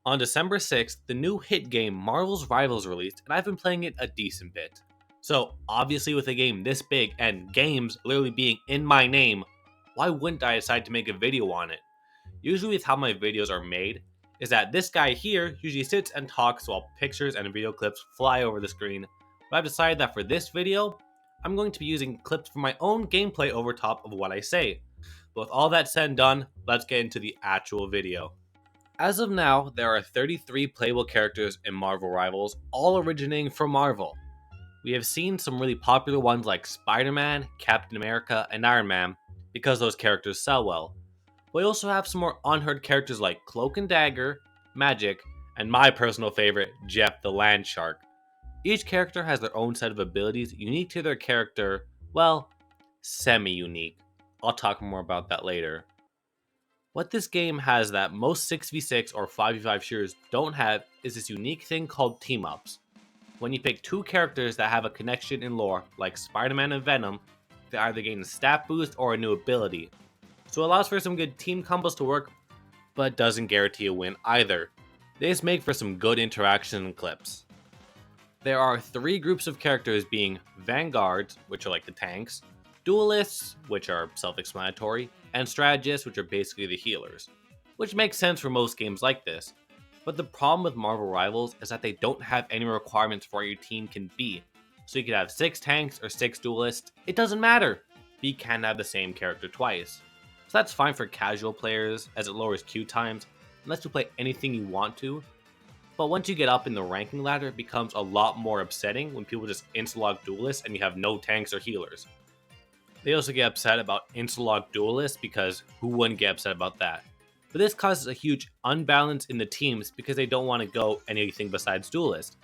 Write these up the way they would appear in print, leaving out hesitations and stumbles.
On December 6th, the new hit game Marvel's Rivals released, and I've been playing it a decent bit. So, obviously, with a game this big and games literally being in my name, why wouldn't I decide to make a video on it? Usually, with how my videos are made, is that this guy here usually sits and talks while pictures and video clips fly over the screen. But I've decided that for this video, I'm going to be using clips from my own gameplay over top of what I say. But with all that said and done, let's get into the actual video. As of now, there are 33 playable characters in Marvel Rivals, all originating from Marvel. We have seen some really popular ones like Spider-Man, Captain America, and Iron Man, because those characters sell well. But we also have some more unheard characters like Cloak and Dagger, Magic, and my personal favorite, Jeff the Land Shark. Each character has their own set of abilities unique to their character, well, semi-unique. I'll talk more about that later. What this game has that most 6v6 or 5v5 shooters don't have is this unique thing called team-ups. When you pick two characters that have a connection in lore, like Spider-Man and Venom, they either gain a stat boost or a new ability. So it allows for some good team combos to work, but doesn't guarantee a win either. They just make for some good interaction and clips. There are three groups of characters being Vanguards, which are like the tanks, Duelists, which are self-explanatory, and Strategists, which are basically the healers. Which makes sense for most games like this. But the problem with Marvel Rivals is that they don't have any requirements for what your team can be. So you could have 6 tanks or 6 duelists, it doesn't matter, but you can't have the same character twice. So that's fine for casual players, as it lowers queue times, and lets you play anything you want to. But once you get up in the ranking ladder, it becomes a lot more upsetting when people just insta-log duelists and you have no tanks or healers. They also get upset about insta-log duelists because who wouldn't get upset about that? But this causes a huge unbalance in the teams because they don't want to go anything besides duelist.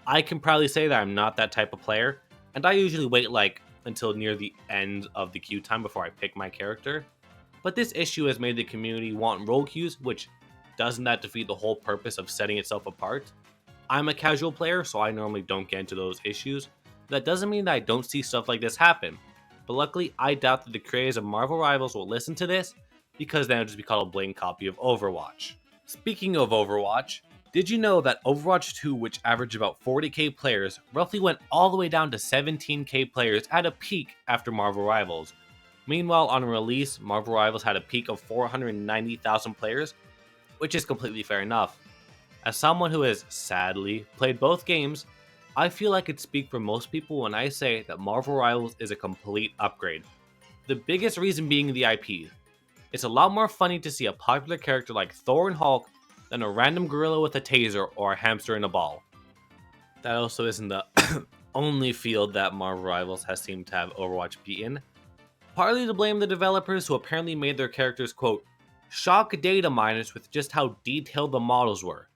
I can proudly say that I'm not that type of player, and I usually wait like until near the end of the queue time before I pick my character. But this issue has made the community want role queues, which doesn't that defeat the whole purpose of setting itself apart? I'm a casual player, so I normally don't get into those issues. That doesn't mean that I don't see stuff like this happen. But luckily, I doubt that the creators of Marvel Rivals will listen to this, because then it would just be called a blatant copy of Overwatch. Speaking of Overwatch, did you know that Overwatch 2, which averaged about 40k players, roughly went all the way down to 17k players at a peak after Marvel Rivals? Meanwhile, on release, Marvel Rivals had a peak of 490,000 players, which is completely fair enough. As someone who has, sadly, played both games, I feel I could speak for most people when I say that Marvel Rivals is a complete upgrade. The biggest reason being the IP. It's a lot more funny to see a popular character like Thor and Hulk than a random gorilla with a taser or a hamster in a ball. That also isn't the only field that Marvel Rivals has seemed to have Overwatch beaten. Partly to blame the developers who apparently made their characters, quote, shock data miners with just how detailed the models were.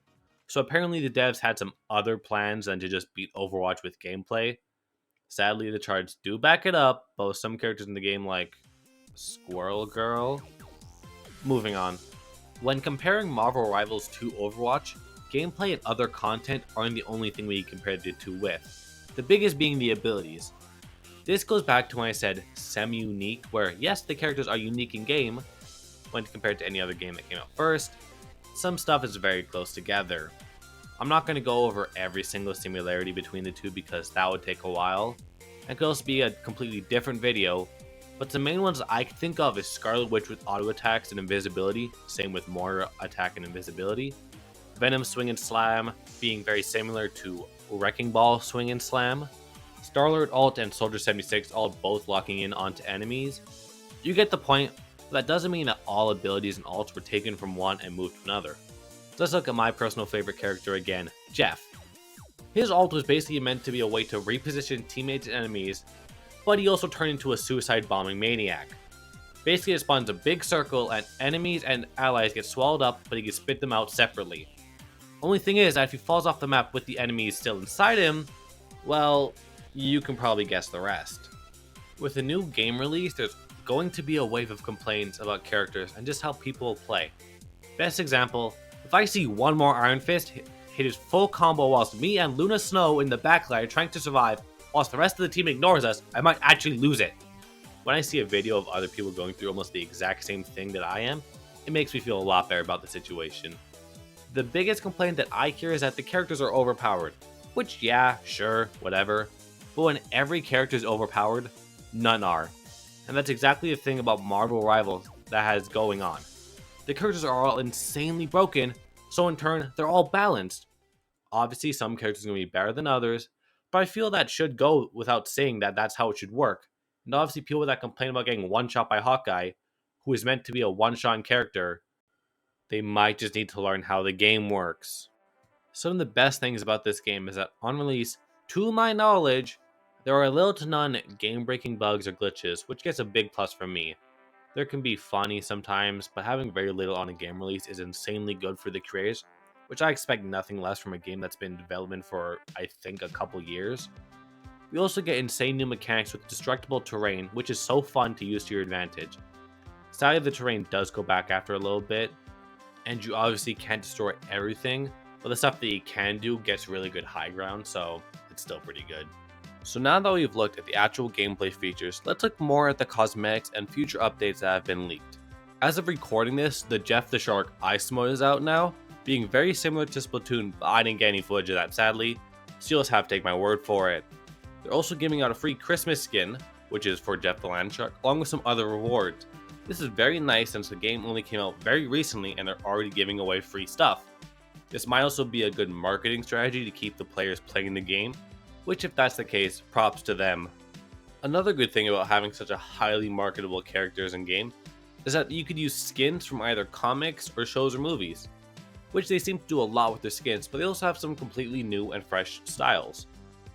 So apparently the devs had some other plans than to just beat Overwatch with gameplay. Sadly, the charts do back it up, but with some characters in the game like Squirrel Girl. Moving on. When comparing Marvel Rivals to Overwatch, gameplay and other content aren't the only thing we compared the two with. The biggest being the abilities. This goes back to when I said semi-unique, where yes, the characters are unique in game, when compared to any other game that came out first, some stuff is very close together. I'm not going to go over every single similarity between the two because that would take a while, and could also be a completely different video, but the main ones I can think of is Scarlet Witch with auto attacks and invisibility, same with Moira attack and invisibility, Venom swing and slam being very similar to Wrecking Ball swing and slam, Star-Lord ult and Soldier 76 ult both locking in onto enemies. You get the point. That doesn't mean that all abilities and ults were taken from one and moved to another. So let's look at my personal favorite character again, Jeff. His ult was basically meant to be a way to reposition teammates and enemies, but he also turned into a suicide bombing maniac. Basically it spawns a big circle and enemies and allies get swallowed up, but he can spit them out separately. Only thing is that if he falls off the map with the enemies still inside him, well, you can probably guess the rest. With a new game release, there's going to be a wave of complaints about characters and just how people play. Best example, if I see one more Iron Fist hit his full combo whilst me and Luna Snow in the backline are trying to survive, whilst the rest of the team ignores us, I might actually lose it. When I see a video of other people going through almost the exact same thing that I am, it makes me feel a lot better about the situation. The biggest complaint that I hear is that the characters are overpowered, which yeah, sure, whatever, but when every character is overpowered, none are. And that's exactly the thing about Marvel Rivals that has going on. The characters are all insanely broken, so in turn, they're all balanced. Obviously, some characters are going to be better than others, but I feel that should go without saying that that's how it should work. And obviously, people that complain about getting one shot by Hawkeye, who is meant to be a one shot character, they might just need to learn how the game works. Some of the best things about this game is that on release, to my knowledge, there are little to none game breaking bugs or glitches, which gets a big plus from me. There can be funny sometimes, but having very little on a game release is insanely good for the creators, which I expect nothing less from a game that's been in development for, I think, a couple years. We also get insane new mechanics with destructible terrain, which is so fun to use to your advantage. Sadly, the terrain does go back after a little bit, and you obviously can't destroy everything, but the stuff that you can do gets really good high ground, so it's still pretty good. So now that we've looked at the actual gameplay features, let's look more at the cosmetics and future updates that have been leaked. As of recording this, the Jeff the Shark Ice mode is out now, being very similar to Splatoon, but I didn't get any footage of that sadly, so you'll just have to take my word for it. They're also giving out a free Christmas skin, which is for Jeff the Land Shark, along with some other rewards. This is very nice since the game only came out very recently and they're already giving away free stuff. This might also be a good marketing strategy to keep the players playing the game, which if that's the case, props to them. Another good thing about having such a highly marketable characters in game is that you could use skins from either comics or shows or movies, which they seem to do a lot with their skins, but they also have some completely new and fresh styles.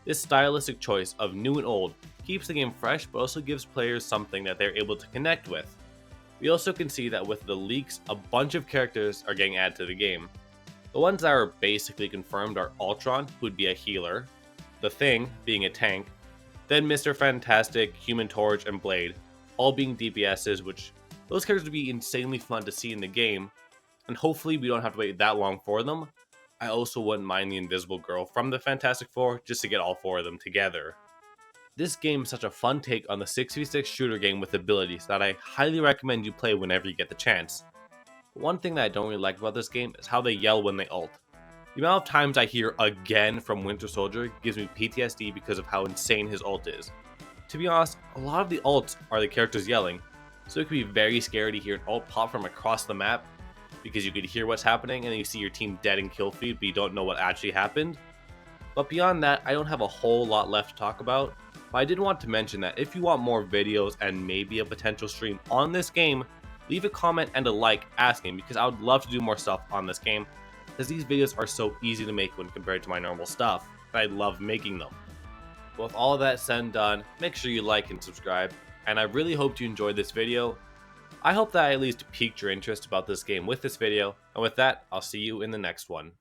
This stylistic choice of new and old keeps the game fresh but also gives players something that they're able to connect with. We also can see that with the leaks, a bunch of characters are getting added to the game. The ones that are basically confirmed are Ultron, who would be a healer, The Thing being a tank, then Mr. Fantastic, Human Torch, and Blade, all being DPSs, which those characters would be insanely fun to see in the game, and hopefully we don't have to wait that long for them. I also wouldn't mind the Invisible Girl from the Fantastic Four just to get all four of them together. This game is such a fun take on the 6v6 shooter game with abilities that I highly recommend you play whenever you get the chance. But one thing that I don't really like about this game is how they yell when they ult. The amount of times I hear again from Winter Soldier gives me PTSD because of how insane his ult is. To be honest, a lot of the ults are the characters yelling, so it can be very scary to hear an ult pop from across the map because you could hear what's happening and then you see your team dead in kill feed but you don't know what actually happened. But beyond that, I don't have a whole lot left to talk about, but I did want to mention that if you want more videos and maybe a potential stream on this game, leave a comment and a like asking because I would love to do more stuff on this game, because these videos are so easy to make when compared to my normal stuff, and I love making them. Well, with all of that said and done, make sure you like and subscribe, and I really hope you enjoyed this video. I hope that I at least piqued your interest about this game with this video, and with that, I'll see you in the next one.